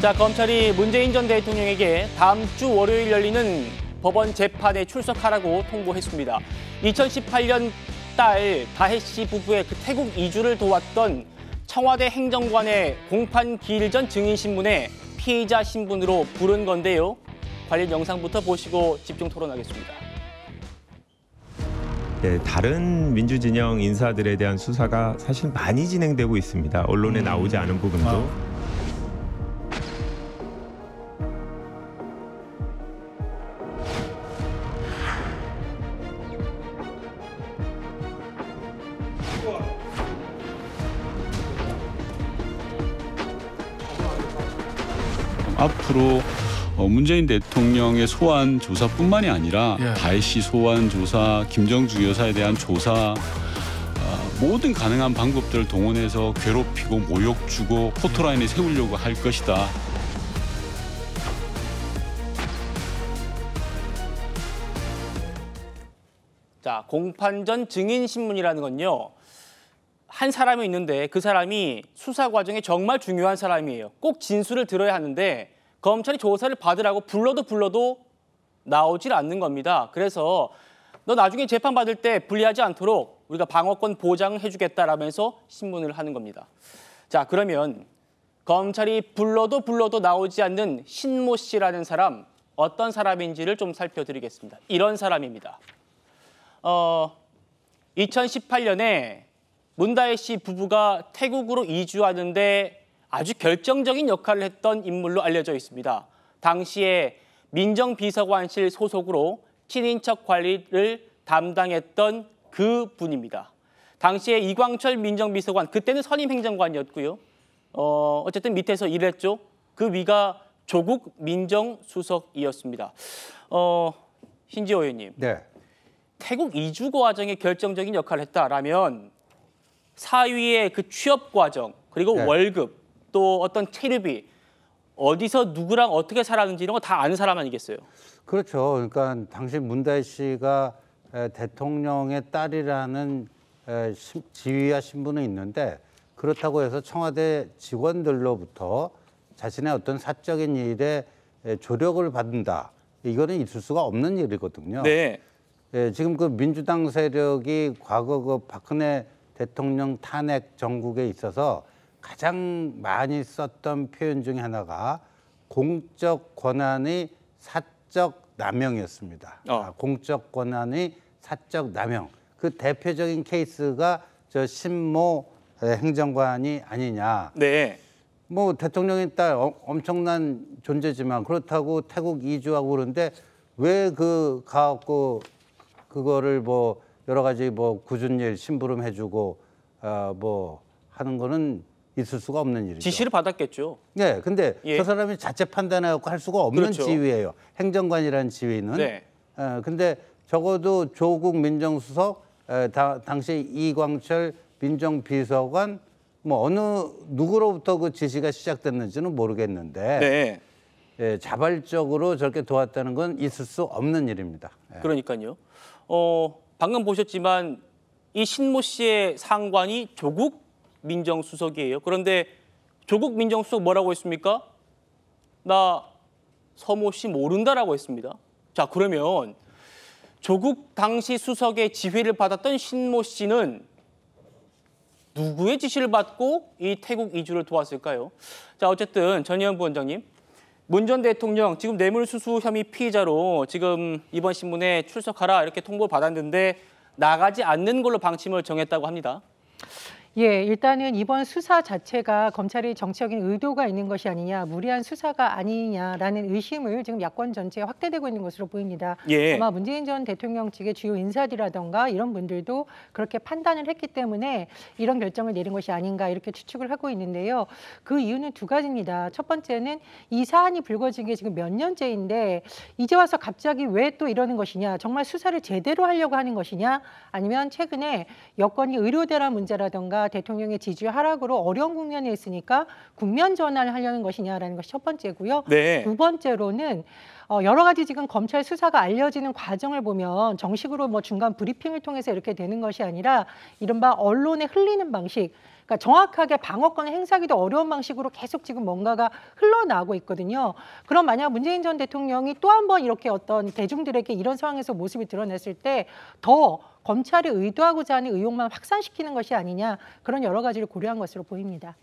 자, 검찰이 문재인 전 대통령에게 다음 주 월요일 열리는 법원 재판에 출석하라고 통보했습니다. 2018년 딸 다혜 씨 부부의 그 태국 이주를 도왔던 청와대 행정관의 공판 기일 전 증인신문에 피의자 신분으로 부른 건데요. 관련 영상부터 보시고 집중 토론하겠습니다. 네, 다른 민주진영 인사들에 대한 수사가 사실 많이 진행되고 있습니다. 언론에 나오지 않은 부분도. 앞으로 문재인 대통령의 소환 조사뿐만이 아니라 다혜 씨 소환 조사, 김정주 여사에 대한 조사, 모든 가능한 방법들을 동원해서 괴롭히고 모욕 주고 포토라인에 세우려고 할 것이다. 자, 공판 전 증인신문이라는 건요. 한 사람이 있는데 그 사람이 수사 과정에 정말 중요한 사람이에요. 꼭 진술을 들어야 하는데 검찰이 조사를 받으라고 불러도 나오질 않는 겁니다. 그래서 너 나중에 재판받을 때 불리하지 않도록 우리가 방어권 보장을 해주겠다라면서 신문을 하는 겁니다. 자, 그러면 검찰이 불러도 나오지 않는 신모 씨라는 사람, 어떤 사람인지를 좀 살펴드리겠습니다. 이런 사람입니다. 2018년에 문다혜 씨 부부가 태국으로 이주하는데 아주 결정적인 역할을 했던 인물로 알려져 있습니다. 당시에 민정비서관실 소속으로 친인척 관리를 담당했던 그 분입니다. 당시에 이광철 민정비서관, 그때는 선임 행정관이었고요. 어쨌든 밑에서 일했죠. 그 위가 조국 민정수석이었습니다. 신지호 의원님, 네. 태국 이주 과정에 결정적인 역할을 했다라면 사위의 그 취업 과정, 그리고 네. 월급, 또 어떤 체류비, 어디서 누구랑 어떻게 살았는지 이런 거 다 아는 사람 아니겠어요? 그렇죠. 그러니까 당시 문다혜 씨가 대통령의 딸이라는 지위와 신분은 있는데 그렇다고 해서 청와대 직원들로부터 자신의 어떤 사적인 일에 조력을 받는다. 이거는 있을 수가 없는 일이거든요. 네. 지금 그 민주당 세력이 과거 그 박근혜 대통령 탄핵 정국에 있어서 가장 많이 썼던 표현 중에 하나가 공적 권한의 사적 남용이었습니다. 공적 권한의 사적 남용. 그 대표적인 케이스가 저 신모 행정관이 아니냐. 네. 뭐 대통령의 딸 엄청난 존재지만 그렇다고 태국 이주하고 그러는데 왜 그 가갖고 그거를 뭐 여러 가지 뭐 굳은 일 심부름 해주고 뭐 하는 거는 있을 수가 없는 일이죠. 지시를 받았겠죠. 네, 근데 저 사람이 자체 판단해갖고 할 수가 없는 그렇죠. 지위예요. 행정관이라는 지위는. 네. 근데 적어도 조국 민정수석, 당시 이광철 민정비서관 뭐 어느 누구로부터 그 지시가 시작됐는지는 모르겠는데 네. 자발적으로 저렇게 도왔다는 건 있을 수 없는 일입니다. 그러니까요. 방금 보셨지만 이 신모 씨의 상관이 조국 민정수석이에요. 그런데 조국 민정수석 뭐라고 했습니까? 나 서모 씨 모른다라고 했습니다. 자, 그러면 조국 당시 수석의 지휘를 받았던 신모 씨는 누구의 지시를 받고 이 태국 이주를 도왔을까요? 자, 어쨌든 전혜연 부원장님, 문 전 대통령 지금 뇌물수수 혐의 피의자로 지금 이번 신문에 출석하라 이렇게 통보를 받았는데 나가지 않는 걸로 방침을 정했다고 합니다. 예, 일단은 이번 수사 자체가 검찰이 정치적인 의도가 있는 것이 아니냐, 무리한 수사가 아니냐라는 의심을 지금 야권 전체에 확대되고 있는 것으로 보입니다. 예. 아마 문재인 전 대통령 측의 주요 인사들이라던가 이런 분들도 그렇게 판단을 했기 때문에 이런 결정을 내린 것이 아닌가 이렇게 추측을 하고 있는데요. 그 이유는 두 가지입니다. 첫 번째는 이 사안이 불거진 게 지금 몇 년째인데 이제 와서 갑자기 왜 또 이러는 것이냐, 정말 수사를 제대로 하려고 하는 것이냐, 아니면 최근에 여권이 의료대란 문제라던가 대통령의 지지율 하락으로 어려운 국면에 있으니까 국면 전환을 하려는 것이냐라는 것이 첫 번째고요. 네. 두 번째로는 여러 가지 지금 검찰 수사가 알려지는 과정을 보면 정식으로 뭐 중간 브리핑을 통해서 이렇게 되는 것이 아니라 이른바 언론에 흘리는 방식, 그러니까 정확하게 방어권을 행사하기도 어려운 방식으로 계속 지금 뭔가가 흘러나오고 있거든요. 그럼 만약 문재인 전 대통령이 또 한 번 이렇게 어떤 대중들에게 이런 상황에서 모습이 드러냈을 때 더 검찰이 의도하고자 하는 의혹만 확산시키는 것이 아니냐, 그런 여러 가지를 고려한 것으로 보입니다.